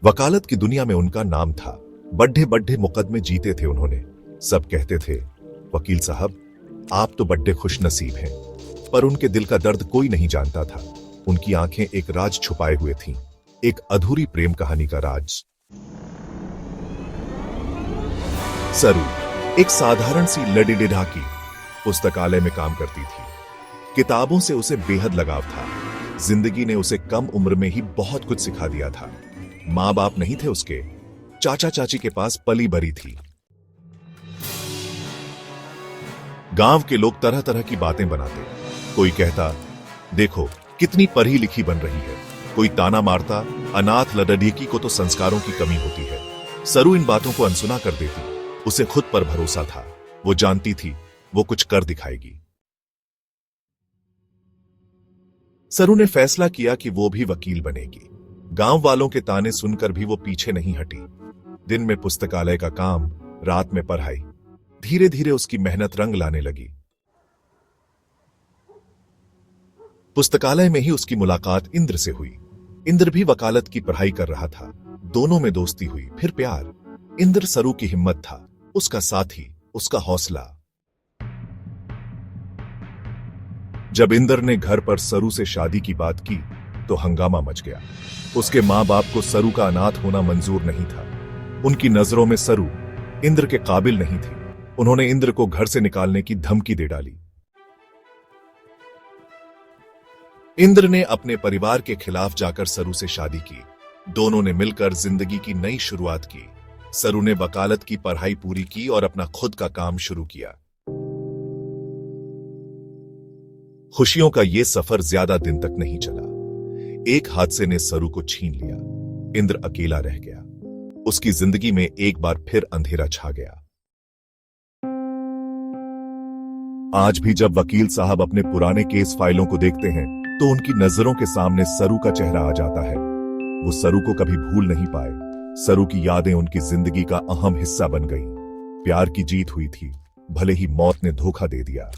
वकालत की दुनिया में उनका नाम था। बड्ढे बड्ढे मुकदमे जीते थे उन्होंने। सब कहते थे, वकील साहब आप तो बड्ढे खुशनसीब हैं। पर उनके दिल का दर्द कोई नहीं जानता था। उनकी आंखें एक राज छुपाए हुए थीं, एक अधूरी प्रेम कहानी का राज। सरू एक साधारण सी लड़ीडिढाकी पुस्तकालय में काम करती थी। किताबों से उसे बेहद लगाव था। जिंदगी ने उसे कम उम्र में ही बहुत कुछ सिखा दिया था। मां बाप नहीं थे उसके, चाचा चाची के पास पली भरी थी। गांव के लोग तरह तरह की बातें बनाते। कोई कहता, देखो कितनी पढ़ी लिखी बन रही है। कोई ताना मारता, अनाथ लड़की को तो संस्कारों की कमी होती है। सरू इन बातों को अनसुना कर देती। उसे खुद पर भरोसा था। वो जानती थी वो कुछ कर दिखाएगी। सरू ने फैसला किया कि वो भी वकील बनेगी। गांव वालों के ताने सुनकर भी वो पीछे नहीं हटी। दिन में पुस्तकालय का काम, रात में पढ़ाई। धीरे धीरे उसकी मेहनत रंग लाने लगी। पुस्तकालय में ही उसकी मुलाकात इंद्र से हुई। इंद्र भी वकालत की पढ़ाई कर रहा था। दोनों में दोस्ती हुई, फिर प्यार। इंद्र सरू की हिम्मत था, उसका साथी, उसका हौसला। जब इंद्र ने घर पर सरू से शादी की बात की तो हंगामा मच गया। उसके मां बाप को सरू का अनाथ होना मंजूर नहीं था। उनकी नजरों में सरू इंद्र के काबिल नहीं थी। उन्होंने इंद्र को घर से निकालने की धमकी दे डाली। इंद्र ने अपने परिवार के खिलाफ जाकर सरू से शादी की। दोनों ने मिलकर जिंदगी की नई शुरुआत की। सरू ने वकालत की पढ़ाई पूरी की और अपना खुद का काम शुरू किया। खुशियों का यह सफर ज्यादा दिन तक नहीं चला। एक हादसे ने सरू को छीन लिया। इंद्र अकेला रह गया। उसकी जिंदगी में एक बार फिर अंधेरा छा गया। आज भी जब वकील साहब अपने पुराने केस फाइलों को देखते हैं तो उनकी नजरों के सामने सरू का चेहरा आ जाता है। वो सरू को कभी भूल नहीं पाए। सरू की यादें उनकी जिंदगी का अहम हिस्सा बन गईं। प्यार की जीत हुई थी, भले ही मौत ने धोखा दे दिया।